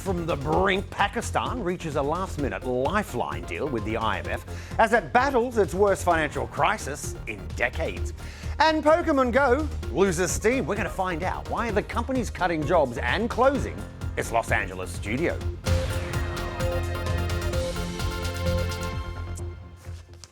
from the brink, Pakistan reaches a last-minute lifeline deal with the IMF as it battles its worst financial crisis in decades. And Pokemon Go loses steam. We're going to find out why the company's cutting jobs and closing its Los Angeles studio.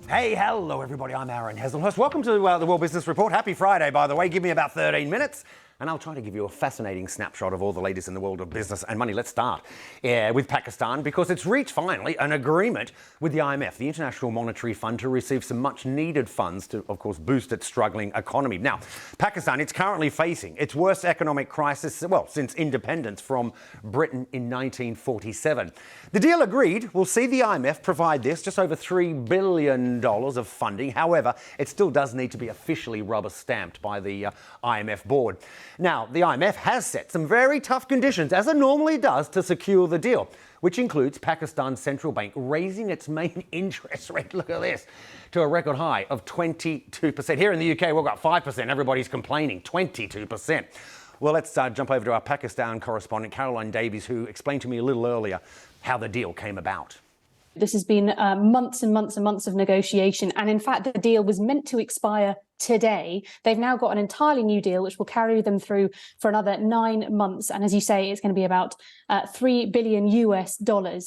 Hey, hello everybody, I'm Aaron Heslehurst. Welcome to the World Business Report. Happy Friday, by the way. Give me about 13 minutes and I'll try to give you a fascinating snapshot of all the latest in the world of business and money. Let's start with Pakistan because it's reached finally an agreement with the IMF, the International Monetary Fund, to receive some much needed funds to, of course, boost its struggling economy. Now, Pakistan, it's currently facing its worst economic crisis, well, since independence from Britain in 1947. The deal agreed will see the IMF provide this just over $3 billion of funding. However, it still does need to be officially rubber stamped by the IMF board. Now, the IMF has set some very tough conditions, as it normally does, to secure the deal, which includes Pakistan's central bank raising its main interest rate, look at this, to a record high of 22%. Here in the UK, we've got 5%. Everybody's complaining, 22%. Well, let's jump over to our Pakistan correspondent, Caroline Davies, who explained to me a little earlier how the deal came about. This has been months and months and months of negotiation. And in fact, the deal was meant to expire today. They've now got an entirely new deal, which will carry them through for another 9 months. And as you say, it's going to be about $3 billion US,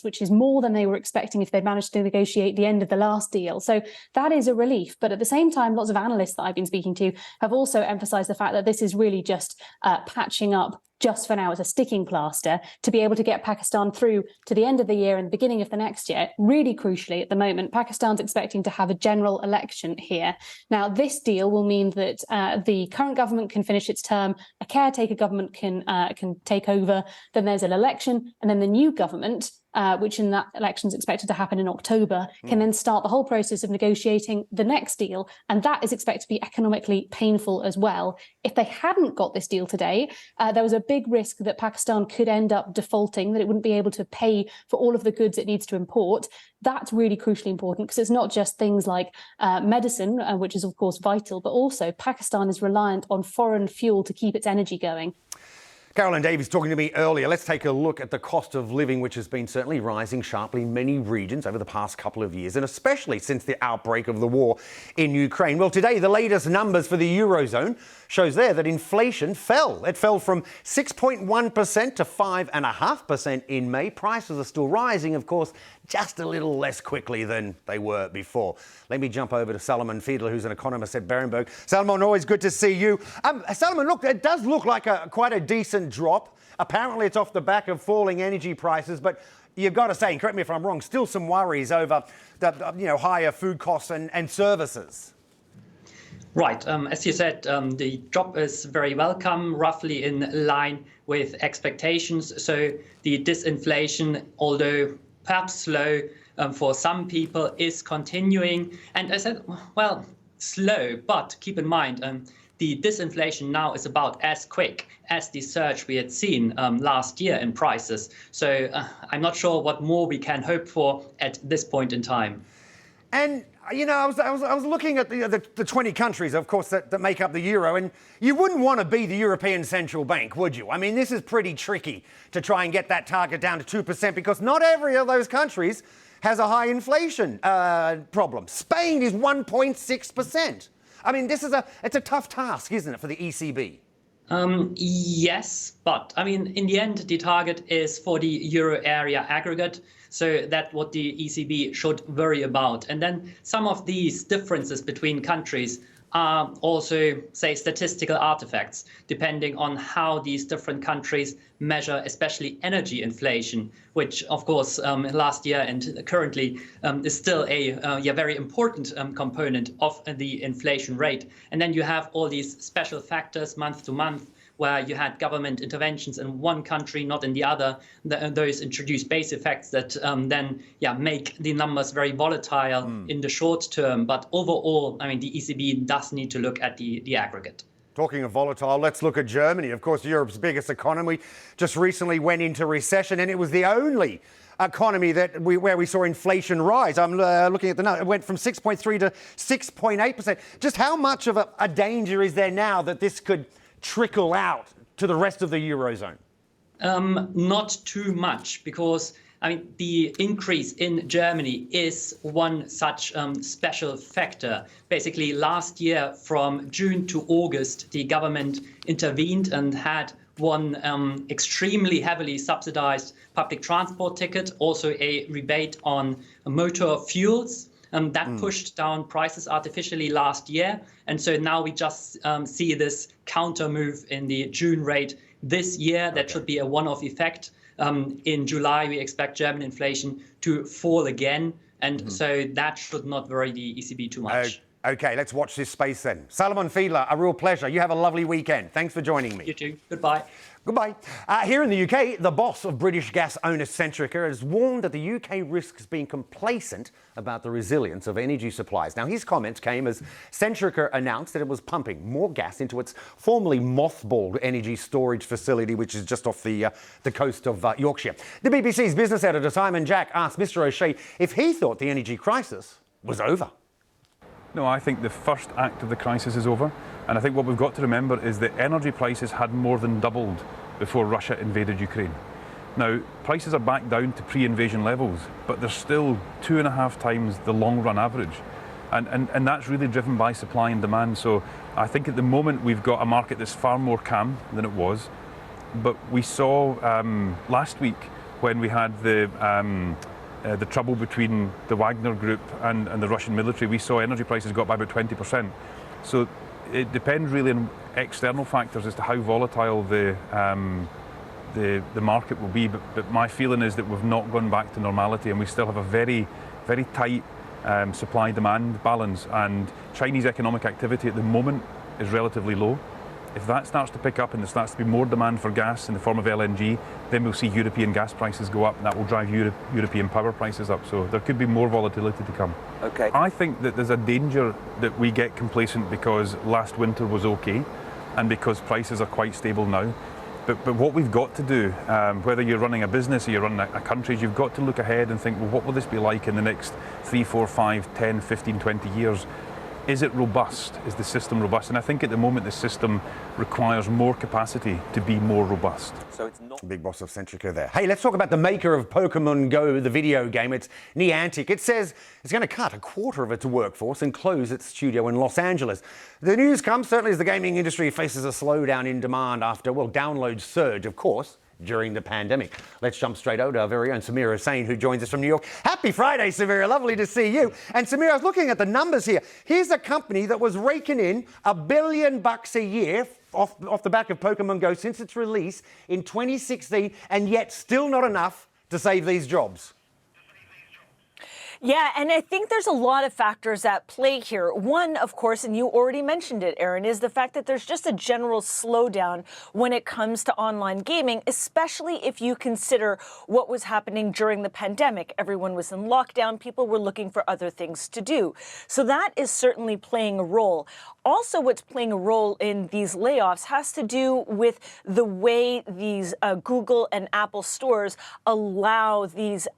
which is more than they were expecting if they'd managed to negotiate the end of the last deal. So that is a relief. But at the same time, lots of analysts that I've been speaking to have also emphasized the fact that this is really just patching up just for now as a sticking plaster to be able to get Pakistan through to the end of the year and the beginning of the next year. Really crucially, at the moment, Pakistan's expecting to have a general election here. Now, this deal will mean that the current government can finish its term, a caretaker government can take over, then there's an election, and then the new government, which in that election is expected to happen in October, can then start the whole process of negotiating the next deal. And that is expected to be economically painful as well. If they hadn't got this deal today, there was a big risk that Pakistan could end up defaulting, that it wouldn't be able to pay for all of the goods it needs to import. That's really crucially important because it's not just things like medicine, which is, of course, vital, but also Pakistan is reliant on foreign fuel to keep its energy going. Caroline Davies talking to me earlier. Let's take a look at the cost of living, which has been certainly rising sharply in many regions over the past couple of years, and especially since the outbreak of the war in Ukraine. Well, today, the latest numbers for the Eurozone shows there that inflation fell. It fell from 6.1% to 5.5% in May. Prices are still rising, of course, just a little less quickly than they were before. Let me jump over to Salomon Fiedler, who's an economist at Berenberg. Salomon, always good to see you. Salomon, look, it does look like quite a decent drop. Apparently, it's off the back of falling energy prices, but you've got to say, and correct me if I'm wrong, still some worries over the higher food costs and services. Right. As you said, the drop is very welcome, roughly in line with expectations. So the disinflation, although perhaps slow for some people, is continuing. And I said, well, slow, but keep in mind, the disinflation now is about as quick as the surge we had seen last year in prices. So I'm not sure what more we can hope for at this point in time. And I was looking at the 20 countries, of course, that make up the euro, and you wouldn't want to be the European Central Bank, would you? I mean, this is pretty tricky to try and get that target down to 2% because not every of those countries has a high inflation problem. Spain is 1.6%. I mean, it's a tough task, isn't it, for the ECB? Yes, but I mean, in the end, the target is for the euro area aggregate. So that's what the ECB should worry about. And then some of these differences between countries are also, say, statistical artifacts, depending on how these different countries measure, especially energy inflation, which, of course, last year and currently is still a very important component of the inflation rate. And then you have all these special factors month to month, where you had government interventions in one country, not in the other. Those introduce base effects that then make the numbers very volatile in the short term. But overall, I mean, the ECB does need to look at the aggregate. Talking of volatile, let's look at Germany. Of course, Europe's biggest economy just recently went into recession, and it was the only economy where we saw inflation rise. I'm looking at the number. It went from 6.3 to 6.8%. Just how much of a danger is there now that this could trickle out to the rest of the Eurozone? Not too much, because I mean, the increase in Germany is one such special factor. Basically, last year from June to August, the government intervened and had one extremely heavily subsidized public transport ticket, also a rebate on motor fuels. That pushed down prices artificially last year. And so now we just see this counter move in the June rate this year. That should be a one-off effect. In July, we expect German inflation to fall again. And so that should not worry the ECB too much. Okay, let's watch this space then. Salomon Fiedler, a real pleasure. You have a lovely weekend. Thanks for joining me. You too. Goodbye. Goodbye. Here in the UK, the boss of British gas owner Centrica has warned that the UK risks being complacent about the resilience of energy supplies. Now, his comments came as Centrica announced that it was pumping more gas into its formerly mothballed energy storage facility, which is just off the coast of Yorkshire. The BBC's business editor, Simon Jack, asked Mr O'Shea if he thought the energy crisis was over. No, I think the first act of the crisis is over. And I think what we've got to remember is that energy prices had more than doubled before Russia invaded Ukraine. Now, prices are back down to pre-invasion levels, but they're still 2.5 times the long-run average. And that's really driven by supply and demand. So I think at the moment we've got a market that's far more calm than it was. But we saw last week when we had the trouble between the Wagner group and the Russian military, we saw energy prices go up by about 20%. So it depends really on external factors as to how volatile the market will be. But my feeling is that we've not gone back to normality, and we still have a very, very tight supply-demand balance. And Chinese economic activity at the moment is relatively low. If that starts to pick up and there starts to be more demand for gas in the form of LNG, then we'll see European gas prices go up, and that will drive European power prices up. So there could be more volatility to come. Okay. I think that there's a danger that we get complacent because last winter was okay and because prices are quite stable now. But what we've got to do, whether you're running a business or you're running a country, you've got to look ahead and think, well, what will this be like in the next 3, 4, 5, 10, 15, 20 years? Is it robust? Is the system robust? And I think at the moment the system requires more capacity to be more robust. So it's not big boss of Centrica there. Hey, let's talk about the maker of Pokemon Go, the video game. It's Niantic. It says it's going to cut a quarter of its workforce and close its studio in Los Angeles. The news comes certainly as the gaming industry faces a slowdown in demand after, well, downloads surge, of course, during the pandemic. Let's jump straight over to our very own Samira Hussain, who joins us from New York. Happy Friday, Samira. Lovely to see you. And Samira, I was looking at the numbers here. Here's a company that was raking in $1 billion a year off the back of Pokemon Go since its release in 2016, and yet still not enough to save these jobs. Yeah, and I think there's a lot of factors at play here. One, of course, and you already mentioned it, Aaron, is the fact that there's just a general slowdown when it comes to online gaming, especially if you consider what was happening during the pandemic. Everyone was in lockdown. People were looking for other things to do. So that is certainly playing a role. Also, what's playing a role in these layoffs has to do with the way these Google and Apple stores allow these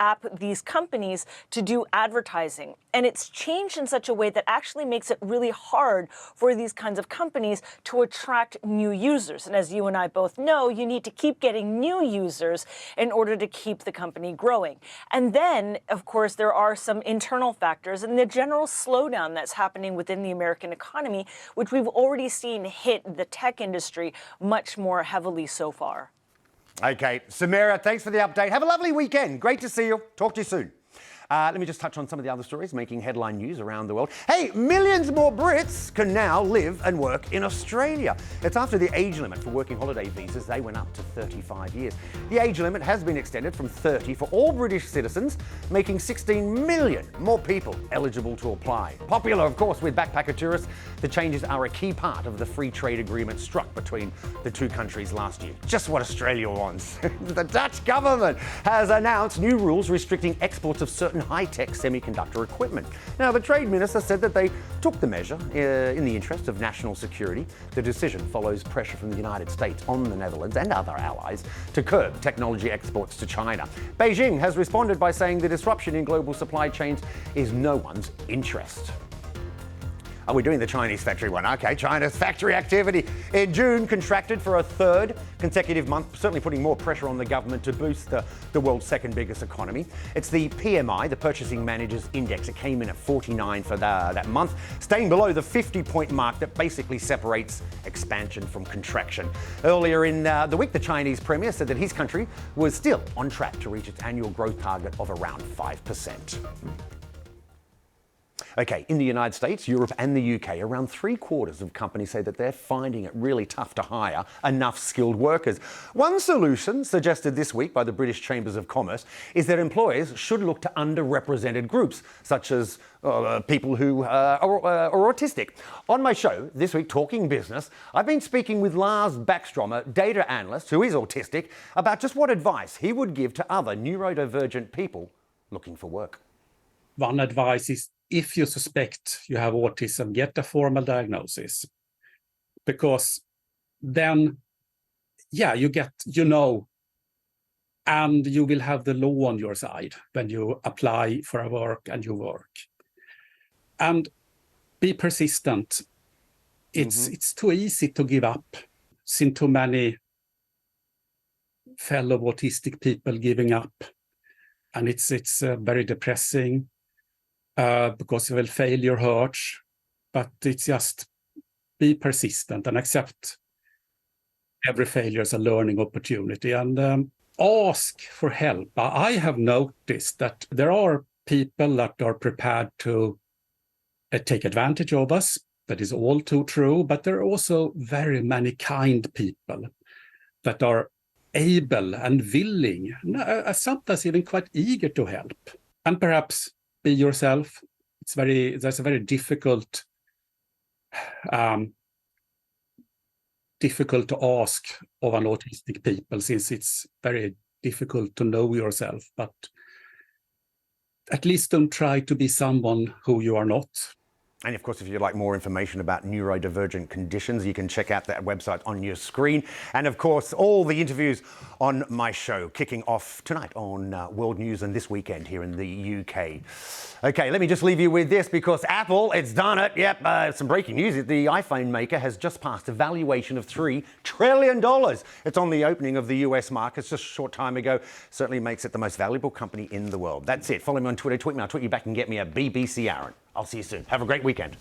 companies to do advertising. And it's changed in such a way that actually makes it really hard for these kinds of companies to attract new users. And as you and I both know, you need to keep getting new users in order to keep the company growing. And then, of course, there are some internal factors and the general slowdown that's happening within the American economy, which we've already seen hit the tech industry much more heavily so far. Okay, Samira, thanks for the update. Have a lovely weekend. Great to see you. Talk to you soon. Let me just touch on some of the other stories making headline news around the world. Hey, millions more Brits can now live and work in Australia. It's after the age limit for working holiday visas, they went up to 35 years. The age limit has been extended from 30 for all British citizens, making 16 million more people eligible to apply. Popular, of course, with backpacker tourists, the changes are a key part of the free trade agreement struck between the two countries last year. Just what Australia wants. The Dutch government has announced new rules restricting exports of certain high-tech semiconductor equipment. Now, the Trade Minister said that they took the measure in the interest of national security. The decision follows pressure from the United States on the Netherlands and other allies to curb technology exports to China. Beijing has responded by saying the disruption in global supply chains is no one's interest. Oh, we're doing the Chinese factory one. Okay, China's factory activity in June contracted for a third consecutive month, certainly putting more pressure on the government to boost the world's second biggest economy. It's the PMI, the Purchasing Managers Index. It came in at 49 for that month, staying below the 50-point mark that basically separates expansion from contraction. Earlier in the week, the Chinese premier said that his country was still on track to reach its annual growth target of around 5%. Okay, in the United States, Europe and the UK, around 3/4 of companies say that they're finding it really tough to hire enough skilled workers. One solution suggested this week by the British Chambers of Commerce is that employers should look to underrepresented groups, such as people who are autistic. On my show this week, Talking Business, I've been speaking with Lars Backstromer, data analyst who is autistic, about just what advice he would give to other neurodivergent people looking for work. One advice is, if you suspect you have autism, get a formal diagnosis. Because then, and you will have the law on your side when you apply for a work and you work. And be persistent. It's too easy to give up. Seen too many fellow autistic people giving up. And it's very depressing. Because failure hurts, but it's just be persistent and accept every failure as a learning opportunity and ask for help. I have noticed that there are people that are prepared to take advantage of us. That is all too true, but there are also very many kind people that are able and willing, sometimes even quite eager to help. And perhaps be yourself. That's a very difficult to ask of an autistic people, since it's very difficult to know yourself. But at least don't try to be someone who you are not. And of course, if you'd like more information about neurodivergent conditions, you can check out that website on your screen. And of course, all the interviews on my show kicking off tonight on World News and this weekend here in the UK. Okay, let me just leave you with this, because Apple, it's done it. Yep, some breaking news. The iPhone maker has just passed a valuation of $3 trillion. It's on the opening of the US markets just a short time ago. Certainly makes it the most valuable company in the world. That's it. Follow me on Twitter, tweet me. I'll tweet you back and get me a BBC Aaron. I'll see you soon. Have a great weekend.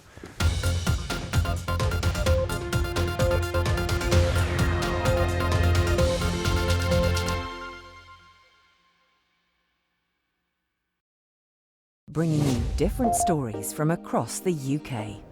Bringing you different stories from across the UK.